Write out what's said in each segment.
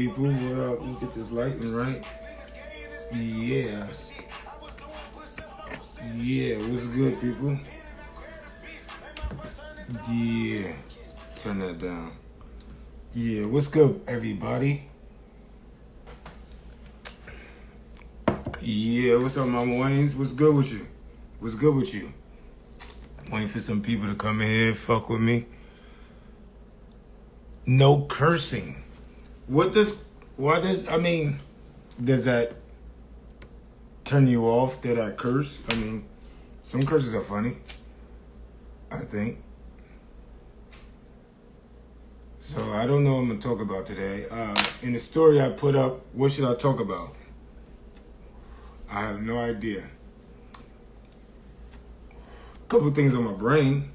people? What up? Let's get this lighting right. Yeah. Yeah, what's good, people? Yeah. Turn that down. Yeah, what's good, everybody? Yeah, what's up, Mama Waynes? What's good with you? What's good with you? Waiting for some people to come in here, fuck with me. No cursing. Does that turn you off that I curse? I mean, some curses are funny, I think. So I don't know what I'm going to talk about today. In the story I put up, what should I talk about? I have no idea. A couple things on my brain.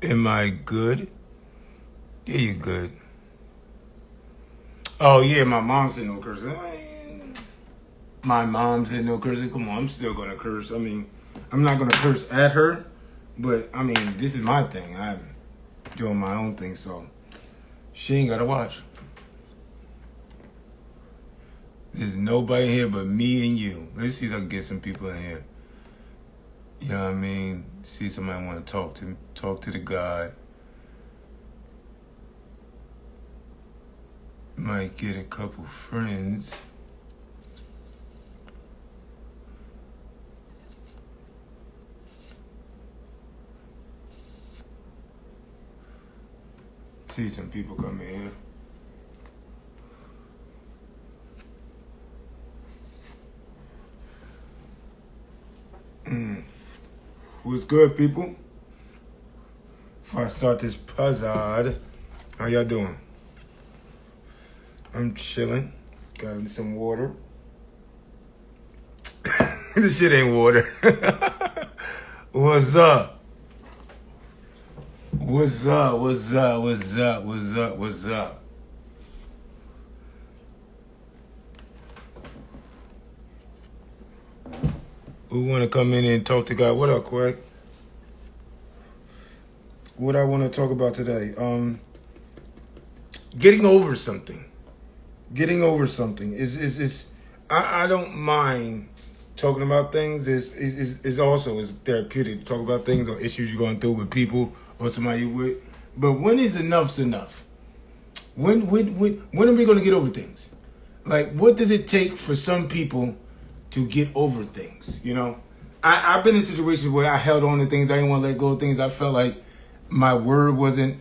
Am I good? Yeah, you good. Oh, yeah, my mom said no cursing. My mom said no cursing. Come on, I'm still going to curse. I mean, I'm not going to curse at her, but, I mean, this is my thing. I'm doing my own thing, so she ain't got to watch. There's nobody here but me and you. Let's see if I can get some people in here. You know what I mean? See somebody want to talk to the God. Might get a couple friends. See some people come in here. What's good, people? Before I start this puzzle, how y'all doing? I'm chilling. Got some water. This shit ain't water. What's up? What's up? What's up? What's up? What's up? What's up? Who want to come in and talk to God? What up, Quack? What I want to talk about today? Getting over something. Getting over something is I don't mind talking about things. Is also therapeutic to talk about things or issues you're going through with people or somebody you with. But when is enough's enough? When are we going to get over things? Like, what does it take for some people to get over things? You know, I've been in situations where I held on to things. I didn't want to let go of things. I felt like my word wasn't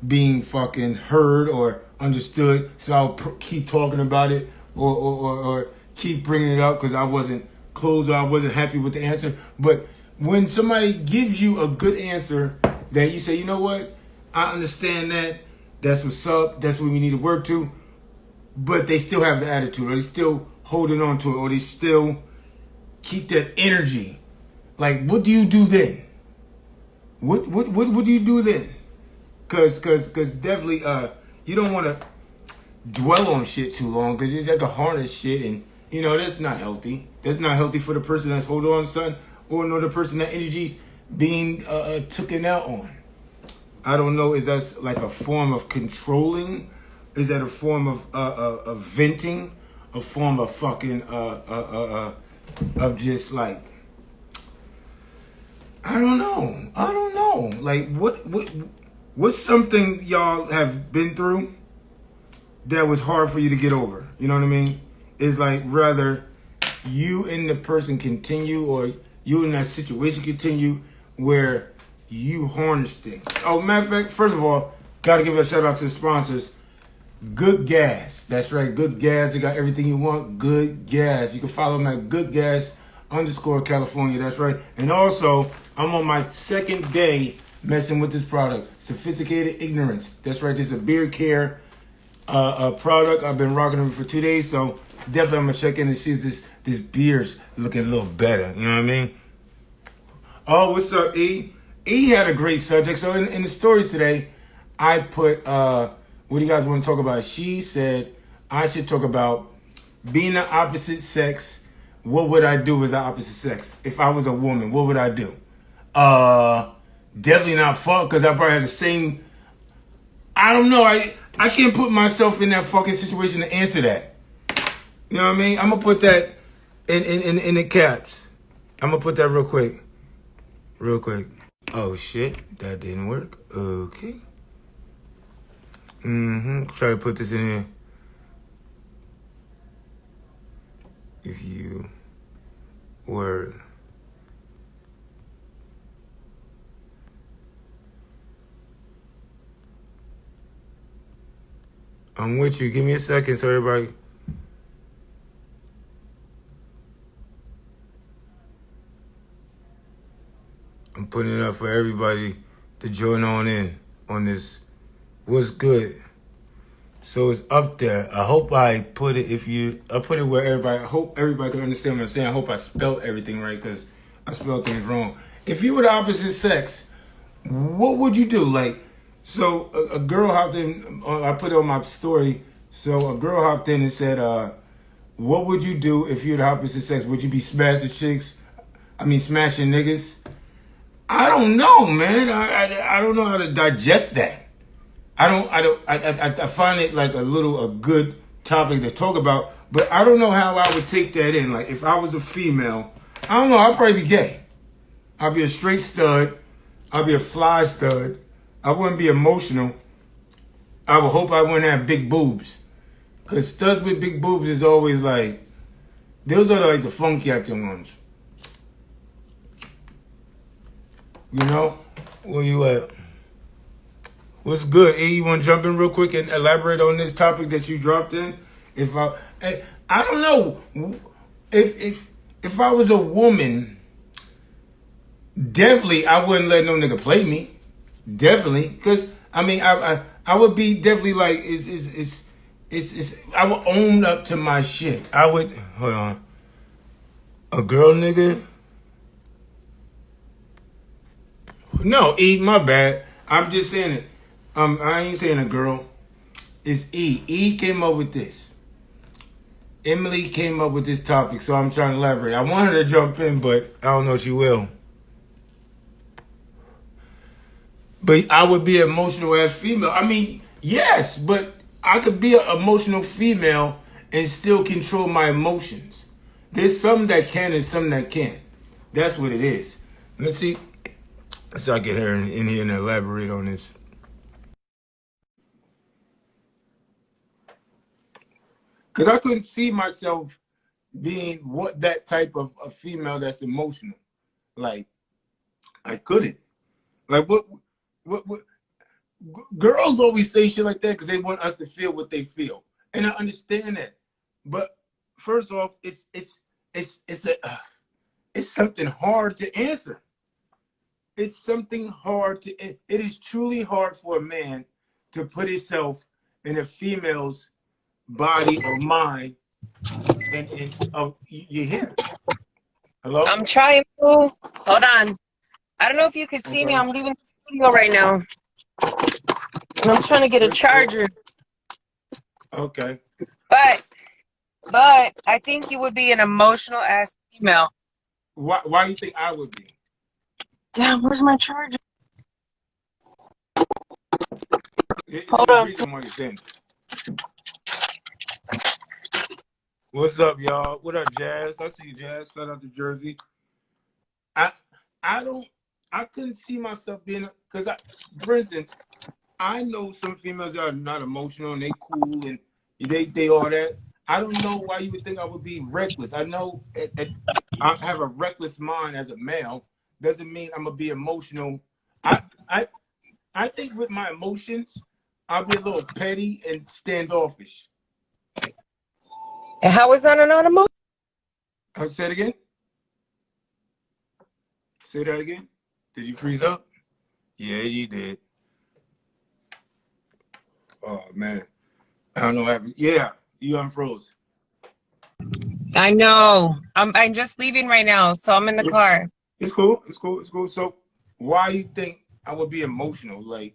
being fucking heard or understood. So I'll keep talking about it or keep bringing it up because I wasn't closed or I wasn't happy with the answer. But when somebody gives you a good answer that you say, you know what, I understand that. That's what's up. That's what we need to work to. But they still have the attitude or they still holding on to it or they still keep that energy. Like, what do you do then? What do you do then? Cause definitely you don't want to dwell on shit too long because you're like a harness shit and you know that's not healthy. That's not healthy for the person that's holding on to something or no the person that energy's being taken out on. I don't know. Is that like a form of controlling? Is that a form of venting? A form of fucking of just like I don't know. Like what's something y'all have been through that was hard for you to get over? You know what I mean? It's like rather you and the person continue or you and that situation continue where you harness things. Oh, matter of fact, first of all, gotta give a shout out to the sponsors. Good Gas. That's right, Good Gas. They got everything you want. Good Gas. You can follow them at Good Gas _California. That's right. And also, I'm on my second day messing with this product. Sophisticated Ignorance. That's right. This is a beard care product. I've been rocking it for 2 days. So definitely I'm going to check in and see if this beard's looking a little better. You know what I mean? Oh, what's up, E? E had a great subject. So in the stories today, I put, what do you guys want to talk about? She said I should talk about being the opposite sex what would I do as the opposite sex? If I was a woman, what would I do? Definitely not fuck, because I probably had the same. I don't know. I can't put myself in that fucking situation to answer that. You know what I mean? I'm gonna put that in the caps. I'm gonna put that real quick. Real quick. Oh shit, that didn't work. Okay. Try to put this in here. If you were I'm with you. Give me a second so everybody. I'm putting it up for everybody to join on this. What's good? So it's up there. I hope I put it I put it where everybody, I hope everybody can understand what I'm saying. I hope I spelled everything right, because I spelled things wrong. If you were the opposite sex, what would you do? Like, so a girl hopped in, I put it on my story. So a girl hopped in and said, what would you do if you were the opposite sex? Would you be smashing chicks? Smashing niggas? I don't know, man. I don't know how to digest that. I find it like a good topic to talk about, but I don't know how I would take that in. Like, if I was a female, I don't know, I'd probably be gay. I'd be a straight stud. I'd be a fly stud. I wouldn't be emotional. I would hope I wouldn't have big boobs. Because studs with big boobs is always like, those are like the funky acting ones. You know? Where you at? What's good? E, you want to jump in real quick and elaborate on this topic that you dropped in? I don't know. If I was a woman, definitely I wouldn't let no nigga play me. Definitely, because I would be definitely like I would own up to my shit. I would hold on. A girl nigga? No, E, my bad. I'm just saying it. I ain't saying a girl. It's E. E came up with this. Emily came up with this topic, so I'm trying to elaborate. I want her to jump in, but I don't know if she will. But I would be an emotional ass female. Yes, but I could be an emotional female and still control my emotions. There's some that can and some that can't. That's what it is. Let's see. Let's I get her in here and elaborate on this. Because I couldn't see myself being that type of a female that's emotional. Like, I couldn't. Like, what girls always say shit like that because they want us to feel what they feel, and I understand that. But first off, it's something hard to answer. It's something hard to. It is truly hard for a man to put himself in a female's body or mind, and you hear. Hello? I'm trying to. Hold on. I don't know if you can see me. I'm leaving the studio right now. And I'm trying to get a charger. Okay. But I think you would be an emotional ass female. Why do you think I would be? Damn, where's my charger? Hold on. What's up, y'all? What up, Jazz? I see you, Jazz. Shout out to Jersey. I couldn't see myself being, because for instance, I know some females that are not emotional and they cool and they all that. I don't know why you would think I would be reckless. I know I have a reckless mind as a male. Doesn't mean I'm gonna be emotional. I think with my emotions, I'll be a little petty and standoffish. And how is that an emotion? I'll say it again. Say that again. Did you freeze up? Yeah, you did. Oh man, I don't know what happened. Yeah, you unfroze. I know. I'm just leaving right now, so I'm in the car. It's cool. It's cool. It's cool. So, why you think I would be emotional? Like,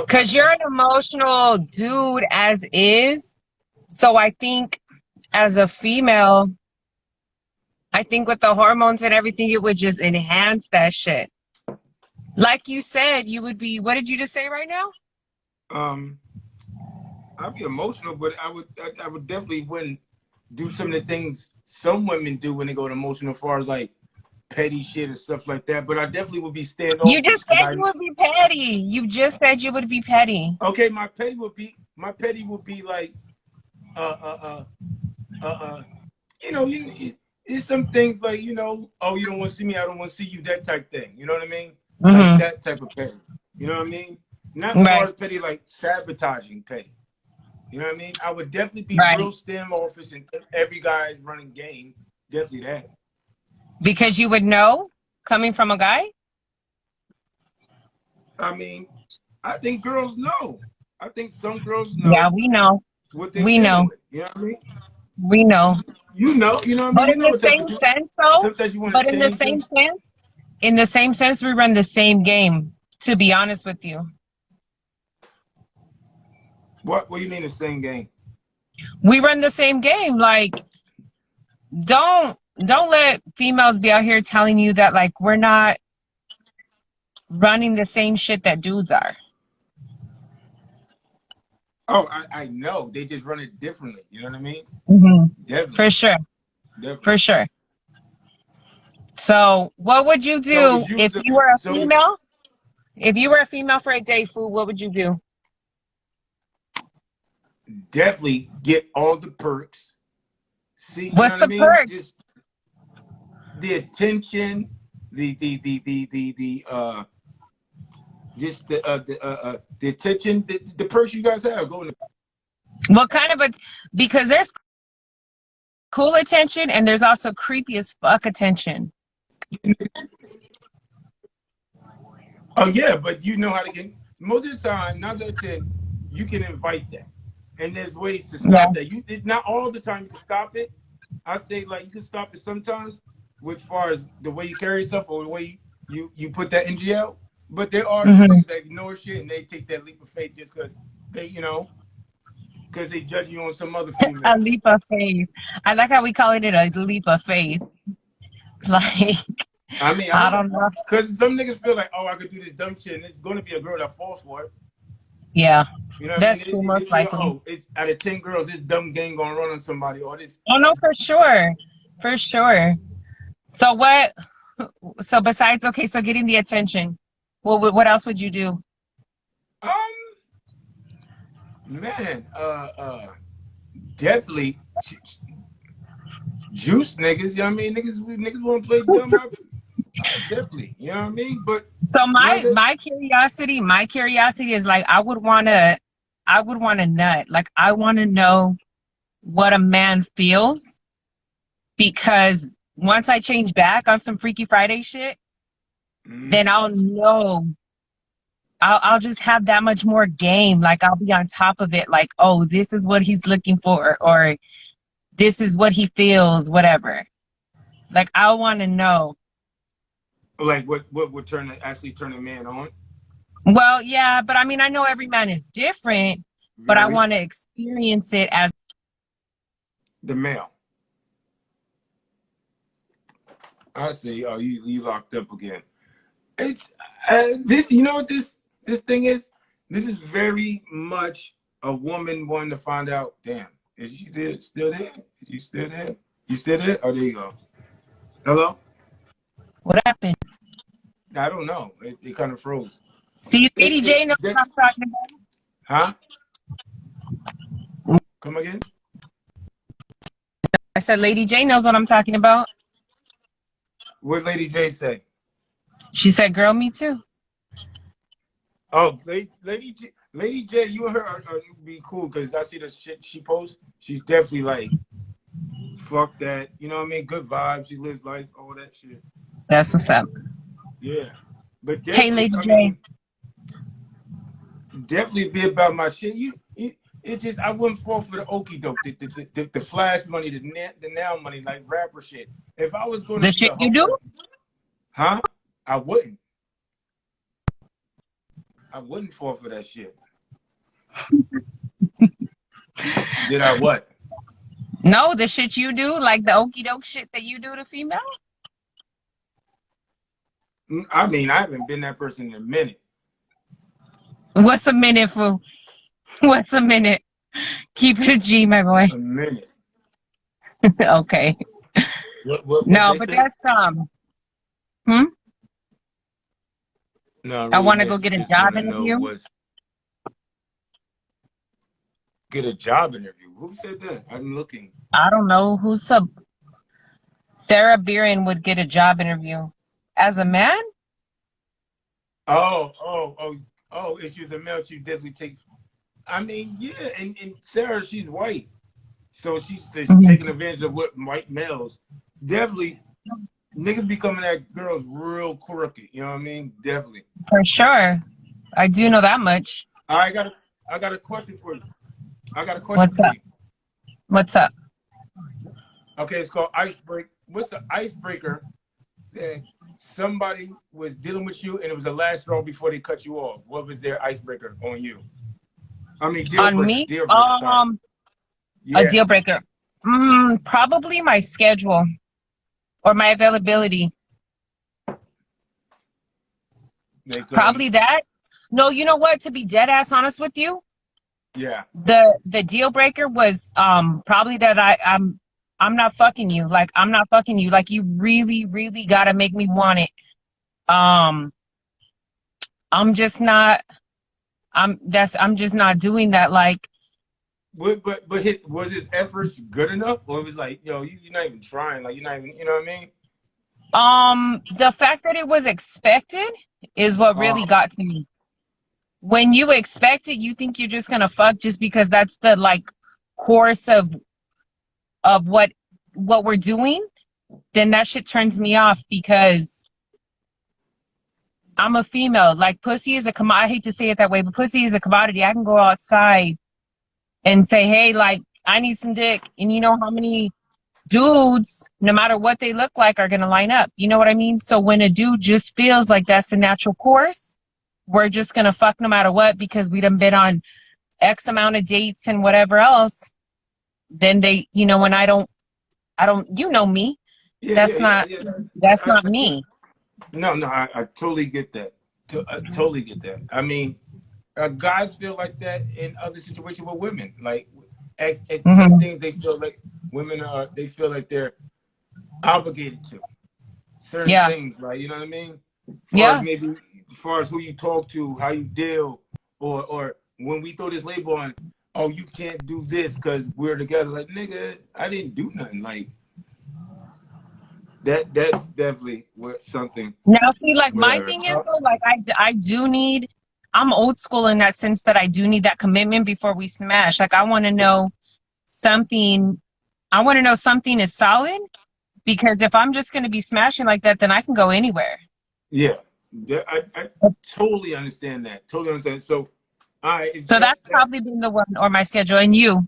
because you're an emotional dude as is. So I think as a female, I think with the hormones and everything, it would just enhance that shit. Like you said, you would be, what did you just say right now? I'd be emotional, but I would definitely wouldn't do some of the things some women do when they go to emotional, as far as like petty shit and stuff like that. But I definitely would be You standoffish just because said you would be petty. You just said you would be petty. okay, my petty would be like uh you know, it's some things like, you know, oh, you don't want to see me, I don't want to see you, that type thing. You know what I mean? Like that type of petty. You know what I mean? Not as far as petty, like sabotaging petty. You know what I mean? I would definitely be real standoffish and every guy is running game. Definitely that. Because you would know coming from a guy? I mean, I think girls know. I think some girls know. Yeah, we know. What they're dealing with. You know what I mean? We know. You know what I mean? But You in know the same sense, though, sometimes you want to change in the same sense, we run the same game, to be honest with you. What do you mean the same game? We run the same game. Like, don't let females be out here telling you that, like, we're not running the same shit that dudes are. Oh, I know. They just run it differently. You know what I mean? Definitely. For sure. Definitely. For sure. So what would you do if you were a female? If you were a female for a day, Food, what would you do? Definitely get all the perks. See, what's the perk? Just the attention, the attention, the perks you guys have going. What kind of because there's cool attention and there's also creepy as fuck attention. Oh yeah, but you know how to get most of the time. 9 out of 10, you can invite that, and there's ways to stop that. It's not all the time you can stop it. I say like you can stop it sometimes, with far as the way you carry yourself or the way you put that energy out. But there are things that ignore shit and they take that leap of faith just because they, you know, because they judge you on some other female. A leap of faith. I like how we call it a leap of faith. Like, I mean, I don't know. Because some niggas feel like, oh, I could do this dumb shit and it's going to be a girl that falls for it. Yeah. You know what that's I mean? true, most likely. Oh, it's out of 10 girls, this dumb gang going to run on somebody or this. Oh, no, for sure. For sure. So what? So besides, okay, so getting the attention, what else would you do? Man, definitely juice niggas. You know what I mean? Niggas want to play dumb. Definitely, you know what I mean? But so my curiosity is like I would want to nut. Like I want to know what a man feels, because once I change back on some Freaky Friday shit, then I'll know. I'll just have that much more game. Like I'll be on top of it. Like, oh, this is what he's looking for, or this is what he feels, whatever. Like I want to know. Like what would actually turn a man on? Well, yeah, but I mean, I know every man is different, but I want to experience it as the male. I see. Oh, you locked up again. It's this. You know what this thing is? This is very much a woman wanting to find out. Damn, is she still there? Is you still there? You still there? Oh, there you go. Hello. What happened? I don't know. It kind of froze. See, Lady J knows what I'm talking about. Huh? Come again? I said Lady J knows what I'm talking about. What Lady J say? She said, "Girl, me too." Oh, Lady J, you and her are be cool because I see the shit she posts. She's definitely like, fuck that. You know what I mean? Good vibes. She lives life, all that shit. That's what's up. Yeah. But hey, Lady J. Definitely be about my shit. It's just I wouldn't fall for the okie doke, the flash money, the now money, like rapper shit. If I was going to the shit you do, huh? I wouldn't. I wouldn't fall for that shit. Did I what? No, the shit you do, like the okey doke shit that you do to female. I mean, I haven't been that person in a minute. What's a minute, fool? What's a minute? Keep it a G, my boy. A minute. Okay. What No, they but say? that's Hmm. No, I I really want to go get a just want job to know interview. get a job interview. Who said that? I'm looking. I don't know who's up. Sarah Beeran would get a job interview as a man. Oh. If you're the male, she definitely takes. I mean, yeah, and Sarah, she's white, so she's taking advantage of what white males definitely. Niggas be coming at girls real crooked. You know what I mean? Definitely. For sure. I do know that much. I got a question for you. I got a question What's for up? you. What's up? Okay, it's called icebreak. What's the icebreaker that somebody was dealing with you and it was the last straw before they cut you off? What was their icebreaker on you? I mean, deal On breaker. me? Deal breaker. Sorry. A Yeah. deal breaker. Probably my schedule or my availability. Probably that. No, you know what? To be dead ass honest with you, Yeah. the deal breaker was probably that I'm not fucking you. Like I'm not fucking you. Like you really, really gotta make me want it. I'm just not. I'm just not doing that. Like. But was his efforts good enough, or it was like, yo, you're not even trying, like you're not even, you know what I mean? The fact that it was expected is what really got to me. When you expect it, you think you're just gonna fuck just because that's the like course of what we're doing, then that shit turns me off because I'm a female. Like pussy is a commodity. I hate to say it that way, but pussy is a commodity. I can go outside and say, hey, like I need some dick, and you know how many dudes, no matter what they look like, are gonna line up. You know what I mean? So when a dude just feels like that's the natural course, we're just gonna fuck no matter what because we done been on X amount of dates and whatever else. Then they, you know, when I don't, you know me. Yeah, that's not me. No, I totally get that. I totally get that. I mean, guys feel like that in other situations with women. Like at some things, they feel like women are. They feel like they're obligated to certain things, right? You know what I mean? As far as who you talk to, how you deal, or when we throw this label on, oh, you can't do this because we're together. Like, nigga, I didn't do nothing. Like that's definitely something. Now, see, like my thing is though, like I do need. I'm old school in that sense that I do need that commitment before we smash. Like I want to know something. I want to know something is solid because if I'm just going to be smashing like that, then I can go anywhere. Yeah, I totally understand that. Totally understand. So, all right. So that's probably been the one, or my schedule. And you?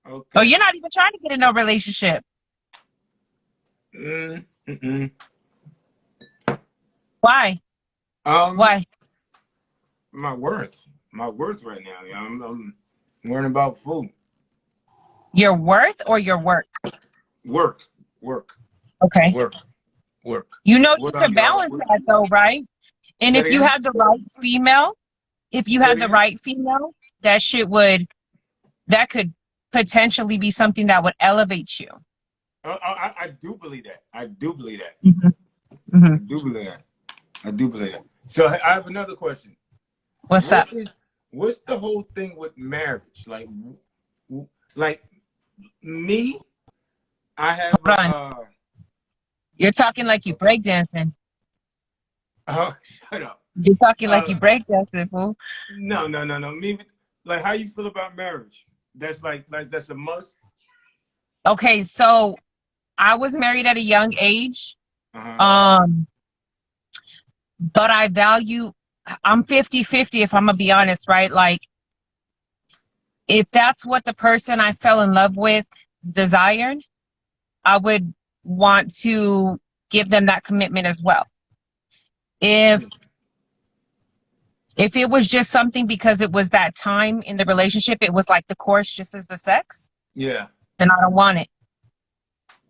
Okay. Oh, you're not even trying to get in no relationship. Why? Why? My worth right now. Yeah, I'm worrying about food. Your worth or your work? Work. Okay. Work. You know you can balance that though, right? And if you had the right female, that could potentially be something that would elevate you. I do believe that. I do believe that. I do believe that. So I have another question. What's up? What's the whole thing with marriage? Like me, I have. You're talking like you breakdancing. Oh, shut up. You're talking like you breakdancing, fool. No. Me, like, how you feel about marriage? That's like that's a must. Okay, so I was married at a young age. But I value. I'm 50-50 if I'm gonna be honest, right? Like, if that's what the person I fell in love with desired, I would want to give them that commitment as well. If it was just something because it was that time in the relationship, it was like the course just as the sex. Yeah. then I don't want it.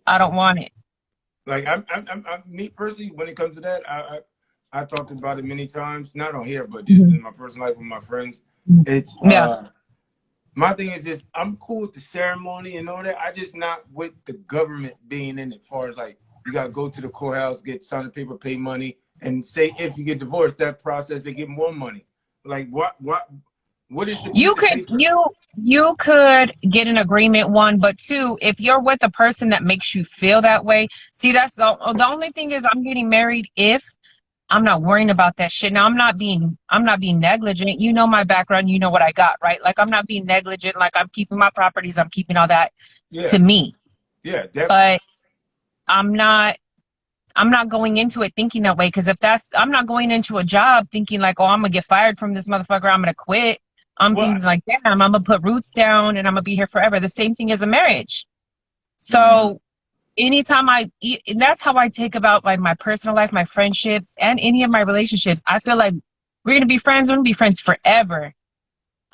I don't want it. Like me personally, when it comes to that, I talked about it many times, not on here, but just in my personal life with my friends. It's Yeah. my thing is just I'm cool with the ceremony and all that. I just not with the government being in it. As far as like you gotta go to the courthouse, get signed paper, pay money, and say if you get divorced, that process they get more money. Like what is the piece You of could paper? you could get an agreement, one, but two, if you're with a person that makes you feel that way, see, that's the only thing is I'm getting married if I'm not worrying about that shit. Now I'm not being negligent. You know my background, you know what I got, right? Like I'm not being negligent, like I'm keeping my properties, I'm keeping all that Yeah, to me. yeah, definitely. But I'm not I'm not going into it thinking that way, because if that's I'm not going into a job thinking like, oh, I'm gonna get fired from this motherfucker, I'm gonna quit. I'm What? thinking like, damn, I'm gonna put roots down and I'm gonna be here forever. The same thing as a marriage. Mm-hmm. So anytime and that's how I take about like my personal life, my friendships, and any of my relationships. I feel like we're gonna be friends. We're gonna be friends forever.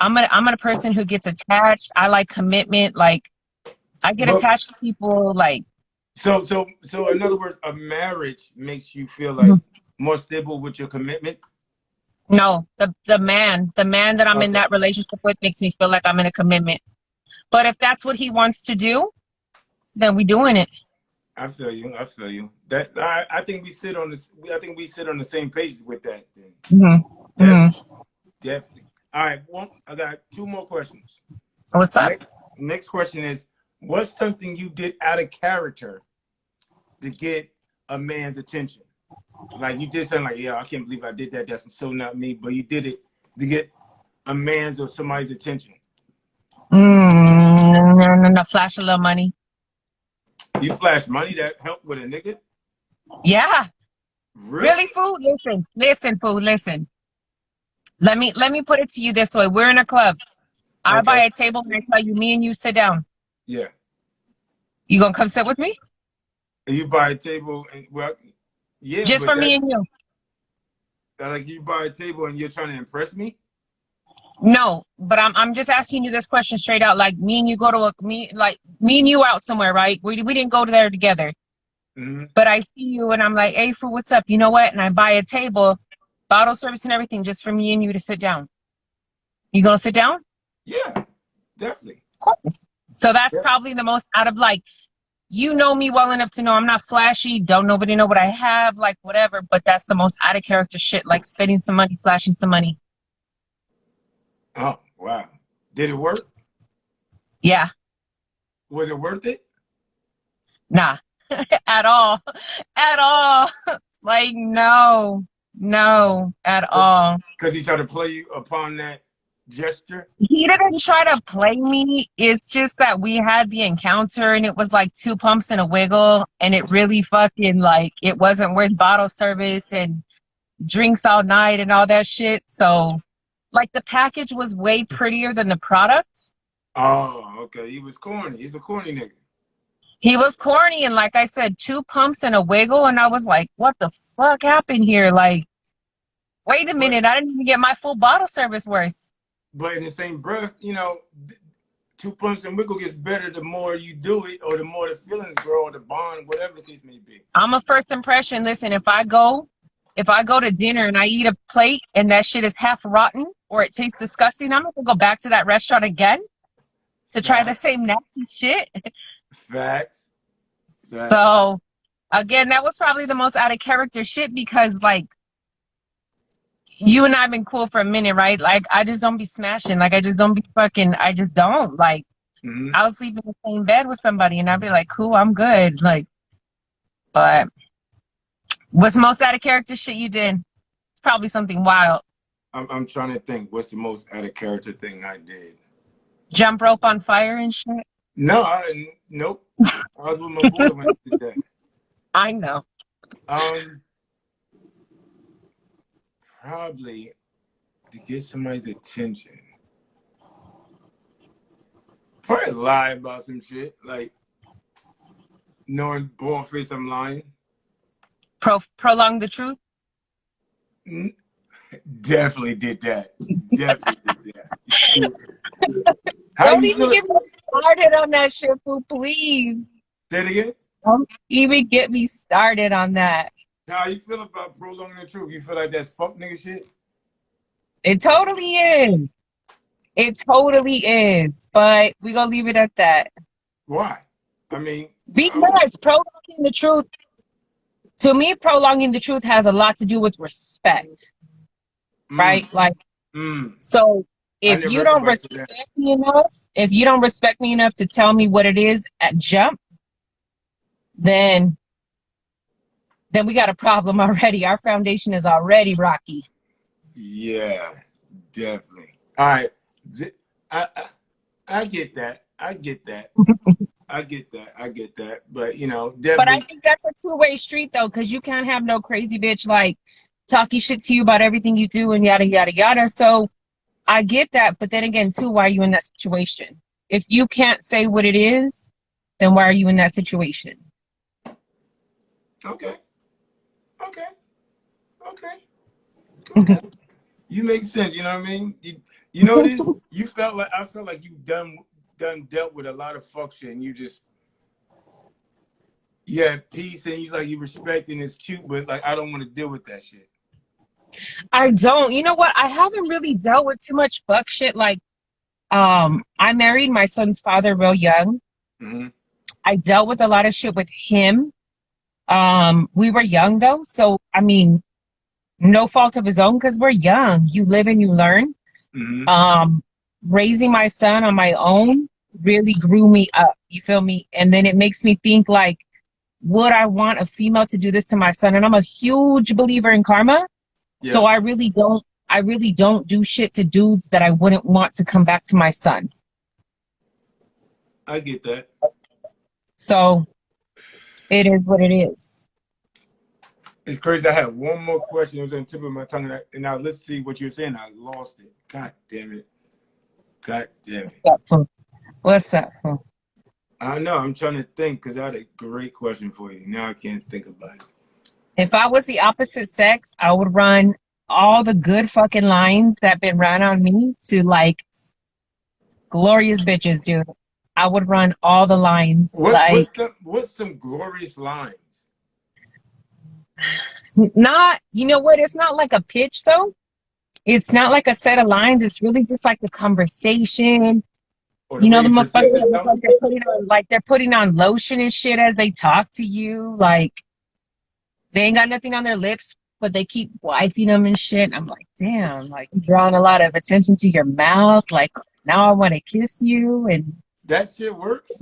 I'm a person who gets attached. I like commitment. Like I get But attached to people. Like so in other words, a marriage makes you feel like more stable with your commitment. no, the man that I'm in Okay, that relationship with makes me feel like I'm in a commitment. But if that's what he wants to do, then we doing it. I feel you. I feel you. That I think we sit on this. I think we sit on the same page with that. Then Hmm. Hmm. definitely, definitely. All right. Well, I got two more questions. What's up? Next question is: what's something you did out of character to get a man's attention? Like you did something like, yeah, I can't believe I did that. That's so not me. But you did it to get a man's or somebody's attention. No, flash a little money. You flash money that helped with a nigga? Yeah. Really? Really, fool? Listen, fool, listen. Let me put it to you this way. We're in a club. I buy Okay. a table and I tell you, me and you sit down. Yeah. You gonna come sit with me? And you buy a table and well, yeah, Just but for me that's and you. like you buy a table and you're trying to impress me. No, but I'm just asking you this question straight out. Like me and you go to me and you out somewhere, right? We didn't go there together. Mm-hmm. But I see you and I'm like, hey fool, what's up? You know what? And I buy a table, bottle service and everything just for me and you to sit down. You gonna sit down? Yeah, definitely. Of course. So that's Yeah. probably the most out of like, you know me well enough to know I'm not flashy. Don't nobody know what I have, like whatever. But that's the most out of character shit, like spending some money, flashing some money. Oh, wow. Did it work? Yeah, Was it worth it? nah, at all, at all. Like no, at all. Because he tried to play you upon that gesture. He didn't try to play me. It's just that we had the encounter and it was like two pumps and a wiggle, and it really fucking like it wasn't worth bottle service and drinks all night and all that shit. So like the package was way prettier than the product. Oh, okay. He was corny. He's a corny nigga. He was corny, and like I said, two pumps and a wiggle, and I was like, what the fuck happened here? Like, wait a But minute, I didn't even get my full bottle service worth. but in the same breath, two pumps and wiggle gets better the more you do it, or the more the feelings grow, or the bond, whatever the case may be. I'm a first impression. Listen, if I go to dinner and I eat a plate and that shit is half rotten or it tastes disgusting, I'm gonna go back to that restaurant again to try the Facts. same nasty shit. Facts. Facts. So again, that was probably the most out of character shit, because like you and I have been cool for a minute, right? Like I just don't be smashing. Like I just don't be fucking, I just don't. Like Mm-hmm. I'll sleep in the same bed with somebody and I'll be like, cool, I'm good. Like, but what's the most out of character shit you did? It's probably something wild. I'm trying to think. What's the most out of character thing I did? Jump rope on fire and shit. No, I didn't. Nope. I was with my boy when I did that. I know. Um, Probably to get somebody's attention. Probably lie about some shit, like knowing bald face I'm lying. Prolong the truth. Definitely did that. Definitely did that. How Don't you even feel? get me started on that shit, fool, please. Say it again. Don't even get me started on that. How you feel about prolonging the truth? You feel like that's fuck nigga shit? It totally is. It totally is. But we gonna leave it at that. Why? I mean, Because prolonging the truth, to me, prolonging the truth has a lot to do with respect, mm, right? Like, mm. so I if never you heard don't nobody say respect that. me enough, if you don't respect me enough to tell me what it is at jump, then we got a problem already. Our foundation is already rocky. Yeah, definitely. All right. I, I I get that. I get that. I get that. I get that. But you know, But I definitely. think that's a two-way street though, because you can't have no crazy bitch like talking shit to you about everything you do and yada yada yada. So I get that, but then again, too, why are you in that situation? If you can't say what it is, then why are you in that situation? Okay. Okay. Okay. Okay. You make sense. You know what I mean? You know this. You felt like I felt like you done dealt with a lot of fuck shit, and you just you had peace and you like you respect and it's cute, but like I don't want to deal with that shit. I don't. You know what? I haven't really dealt with too much fuck shit. Like, I married my son's father real young. Mm-hmm. I dealt with a lot of shit with him. We were young though, so I mean, no fault of his own because we're young. You live and you learn. Mm-hmm. Um, Raising my son on my own really grew me up. You feel me? And then it makes me think like, would I want a female to do this to my son? And I'm a huge believer in karma. So Yeah, I really don't do shit to dudes that I wouldn't want to come back to my son. I get that. So it is what it is. It's crazy. I had one more question. It was on the tip of my tongue, and I listened to what you were saying. I lost it. God damn it. God damn What's it. up, fool? What's up, fool? I know. I'm trying to think because I had a great question for you. Now I can't think about it. If I was the opposite sex, I would run all the good fucking lines that been run on me to like glorious bitches, dude. I would run all the lines. Like, What's some glorious lines? not, you know what? It's not like a pitch though. It's not like a set of lines. It's really just like a conversation. Or the You know, way the he motherfuckers presents that look himself? like they're putting on lotion and shit as they talk to you. Like they ain't got nothing on their lips, but they keep wiping them and shit. I'm like, damn, like you're drawing a lot of attention to your mouth. Like now I want to kiss you. And That shit works?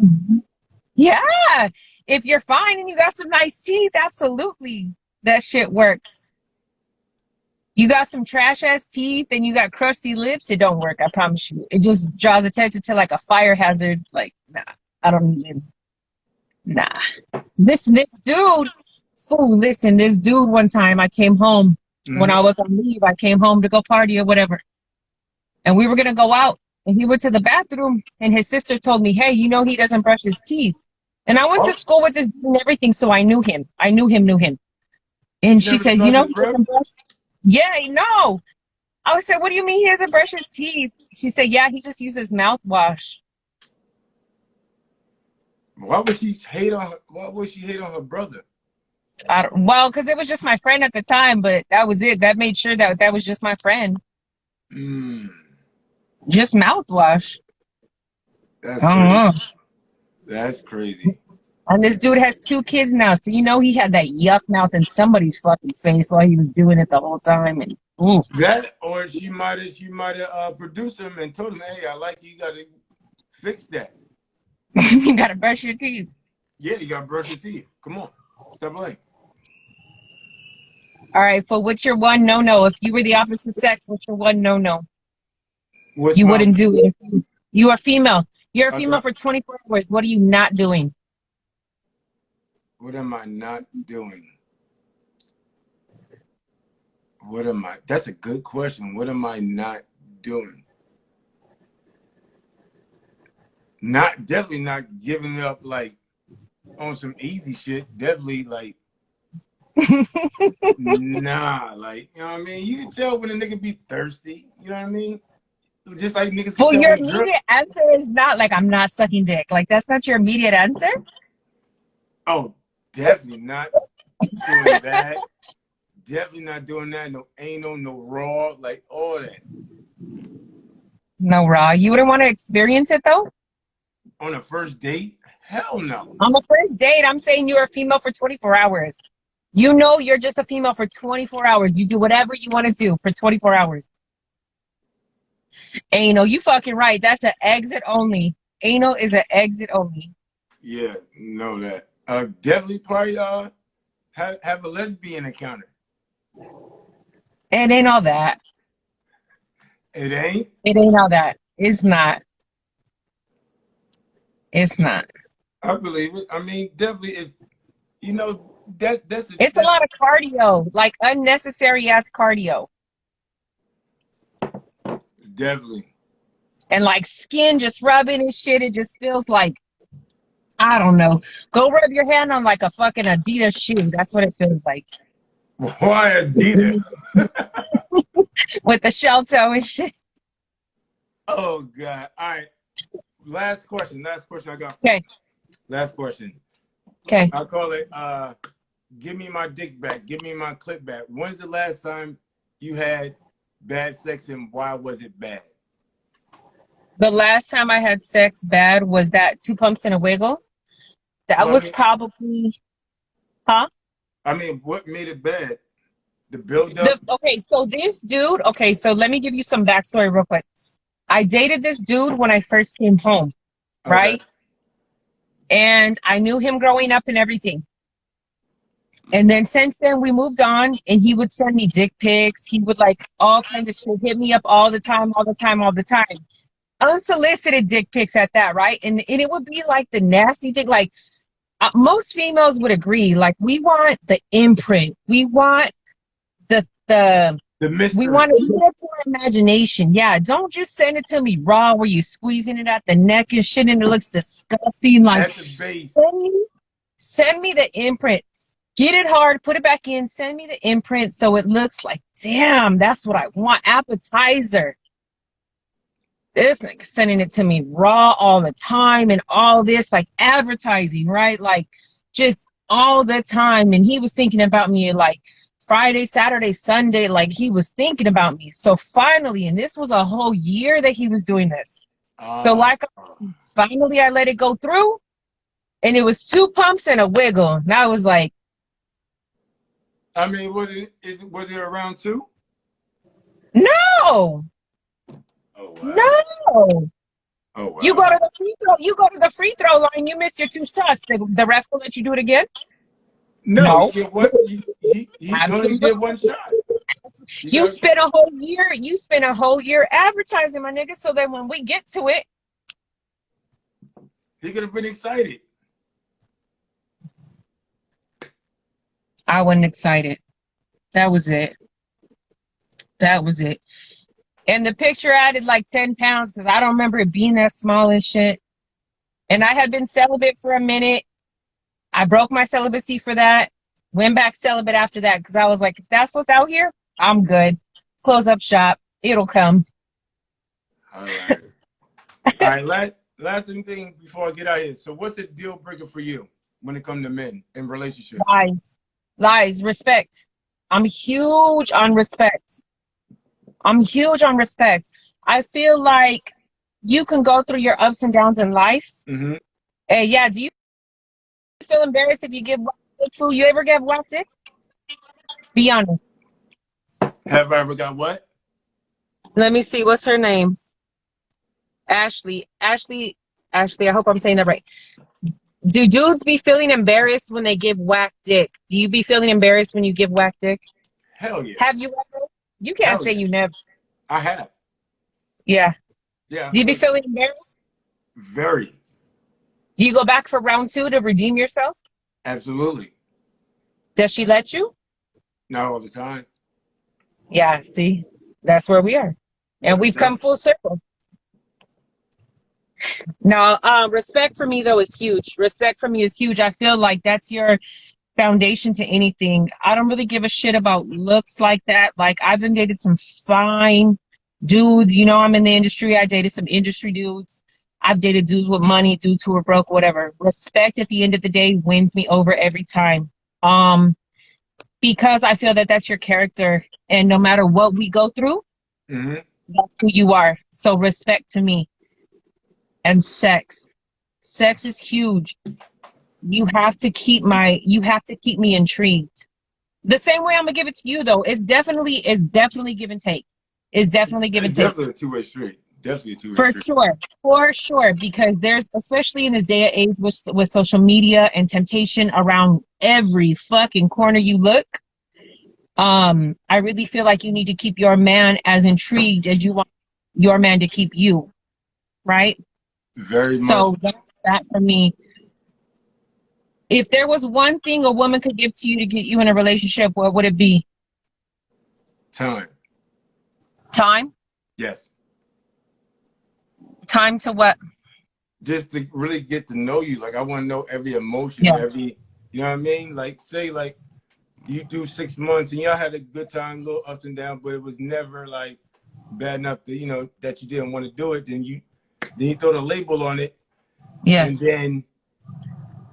yeah, if you're fine and you got some nice teeth, absolutely, that shit works. You got some trash ass teeth and you got crusty lips, it don't work. I promise you. It just draws attention to like a fire hazard. Like, nah, I don't even. Nah. This dude, fool, listen, this dude one time I came home when Mm-hmm. I was on leave. I came home to go party or whatever. And we were gonna go out. And he went to the bathroom and his sister told me, hey, you know he doesn't brush his teeth. And I went to Oh, school with this dude and everything, so I knew him. I knew him. And you she never says, you smelled know his he breath? doesn't brush. Yeah, no. I said, what do you mean he doesn't brush his teeth? She said, yeah, he just uses mouthwash. Why would she hate on her brother? Well, because it was just my friend at the time, but that was it. That made sure that that was just my friend. Mm, Just mouthwash. I that's don't crazy. know. That's crazy. And this dude has 2 kids now, so you know he had that yuck mouth in somebody's fucking face while he was doing it the whole time. And ooh. That or she might have produced him and told him, hey, I like you gotta fix that. You gotta brush your teeth. Yeah, you gotta brush your teeth. Come on. Stop playing. All right, so what's your one no? If you were the opposite sex, what's your one no? What's You my wouldn't do it. You are female. You're a okay? female for 24 hours. What are you not doing? What am I not doing? What am I? That's a good question. What am I not doing? Definitely not giving up like on some easy shit. Definitely like nah, like you know what I mean. You can tell when a nigga be thirsty. You know what I mean? Just like niggas can Well, tell your we drip. immediate answer is not like I'm not sucking dick. Like that's not your immediate answer. Oh, definitely not doing that. Definitely not doing that. No anal, no raw, like all that. No, raw. You wouldn't want to experience it though? On a first date? Hell no. On the first date, I'm saying you're a female for 24 hours. You know you're just a female for 24 hours. You do whatever you want to do for 24 hours. Anal, you fucking right. That's an exit only. Anal is an exit only. Yeah, know that. Definitely probably have a lesbian encounter. It ain't all that. It ain't? It ain't all that. It's not. It's not. I believe it. I mean, definitely is. You know, that's It's a lot of cardio, like unnecessary ass cardio. definitely. And like skin just rubbing and shit. It just feels like, I don't know. Go rub your hand on like a fucking Adidas shoe. That's what it feels like. Why Adidas? With the shell toe and shit. Oh God! All right. Last question. Last question I got. Okay. Last question. Okay. I call it. Give me my dick back. Give me my clip back. When's the last time you had bad sex and why was it bad? The last time I had sex bad was that 2 pumps and a wiggle. That Well, was probably, huh? I mean, what made it bad? The build up. Okay, so this dude. Okay, so let me give you some backstory real quick. I dated this dude when I first came home, right? Okay. And I knew him growing up and everything. And then since then we moved on and he would send me dick pics. He would like all kinds of shit, hit me up all the time, all the time, all the time. Unsolicited dick pics at that, right? And it would be like the nasty dick. Like most females would agree. Like we want the imprint. We want the mystery. we want to get to our imagination. Yeah, don't just send it to me raw where you squeezing it at the neck and shit and it looks disgusting. Like At the base. send me the imprint. Get it hard, put it back in, send me the imprint so it looks like, damn, that's what I want. Appetizer. This nigga sending it to me raw all the time and all this, like advertising, right? Like just all the time. And he was thinking about me like Friday, Saturday, Sunday, like he was thinking about me. So finally, and this was a whole year that he was doing this. So like finally I let it go through and it was 2 pumps and a wiggle. And I was like, I mean, was it around 2? no. Oh wow. No. Oh wow. You go to the free throw. You go to the free throw line. You miss your 2 shots. The ref will let you do it again. No. You get what? He only did 1 shot. You spent a whole year. You spent a whole year advertising, my nigga. So that when we get to it, he could have been excited. I wasn't excited. That was it. That was it. And the picture added like 10 pounds because I don't remember it being that small and shit. And I had been celibate for a minute. I broke my celibacy for that. Went back celibate after that because I was like, if that's what's out here, I'm good. Close up shop. It'll come. All right. All right. Last thing before I get out of here. So what's a deal breaker for you when it comes to men in relationships? Lies. Respect. I'm huge on respect. I feel like you can go through your ups and downs in life. Mm-hmm. Yeah, do you feel embarrassed if you give whack food? You ever give whack dick? Be honest. Have I ever got what? Let me see. What's her name? Ashley. I hope I'm saying that right. Do dudes be feeling embarrassed when they give whack dick? Do you be feeling embarrassed when you give whack dick? Hell yeah. Have you ever? You can't say you never. I have. Yeah. Yeah. Do you be feeling embarrassed? Very. Do you go back for round 2 to redeem yourself? Absolutely. Does she let you? Not all the time. Yeah, see? That's where we are. And we've come full circle. No, respect for me, though, is huge. Respect for me is huge. I feel like that's your foundation to anything. I don't really give a shit about looks like that. Like, I've been dated some fine dudes, you know, I'm in the industry. I dated some industry dudes. I've dated dudes with money, dudes who were broke, whatever. Respect at the end of the day wins me over every time. Because I feel that that's your character, and no matter what we go through, that's who you are. So respect to me. And sex. Sex is huge. You have to keep me intrigued. The same way I'm gonna give it to you though. It's definitely give and take. It's definitely give and It's take. definitely a two-way street. Definitely a two-way For street. sure. For sure. Because there's, especially in this day and age with social media and temptation around every fucking corner you look. I really feel like you need to keep your man as intrigued as you want your man to keep you. Right? Very much. So that's that for me. If there was one thing a woman could give to you to get you in a relationship, what would it be? Time. Time? Yes. Time to what? Just to really get to know you. Like, I want to know every emotion, Yeah. every, you know what I mean? Like, say, like, you do 6 months and y'all had a good time, little ups and downs, but it was never, like, bad enough to, you know, that you didn't want to do it. Then you throw the label on it. Yeah. And then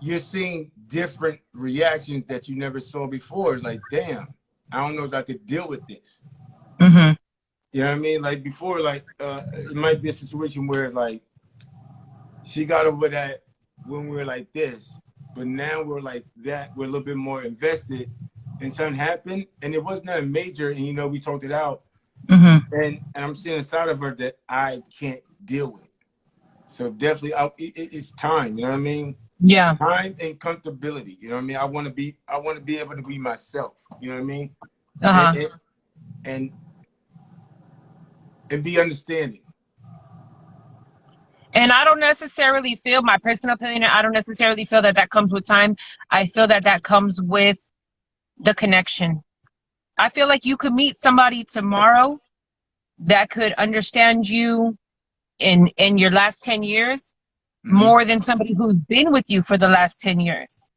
you're seeing different reactions that you never saw before. It's like, damn, I don't know if I could deal with this. Mm-hmm. You know what I mean? Like before, like it might be a situation where like she got over that when we were like this, but now we're like that. We're a little bit more invested, and something happened, and it wasn't that major. And you know, we talked it out, and I'm seeing a side of her that I can't deal with. So definitely, it's time. You know what I mean? Yeah. Time and comfortability. You know what I mean? I want to be able to be myself. You know what I mean? And be understanding. And I don't necessarily feel, my personal opinion, I don't necessarily feel that that comes with time. I feel that that comes with the connection. I feel like you could meet somebody tomorrow that could understand you in your last 10 years more than somebody who's been with you for the last 10 years.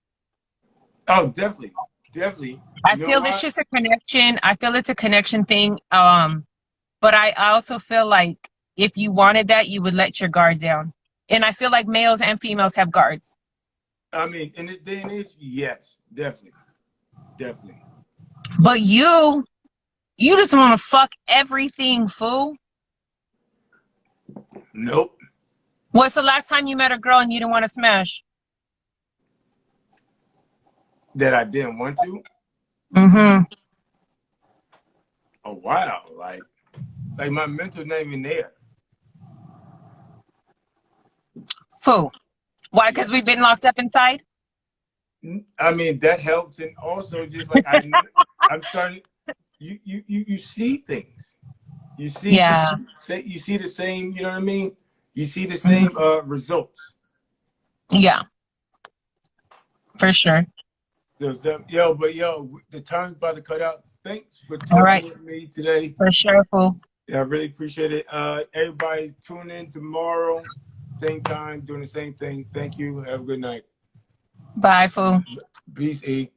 Oh, definitely. Definitely. I feel it's just a connection. I feel it's a connection thing. But I also feel like if you wanted that, you would let your guard down. And I feel like males and females have guards. I mean, in this day and age, yes, definitely. Definitely. But you just want to fuck everything, fool. Nope. What's the last time you met a girl and you didn't want to smash? That I didn't want to? Oh, wow. Like my mental not even there. Fool. Why? Because we've been locked up inside? I mean, that helps. And also just like I'm starting, you see things. You see, you see the same, you know what I mean? You see the same results. Yeah. For sure. But the time's about to cut out. Thanks for talking with me today. For sure, fool. Yeah, I really appreciate it. Everybody tune in tomorrow, same time, doing the same thing. Thank you. Have a good night. Bye, fool. Peace, E.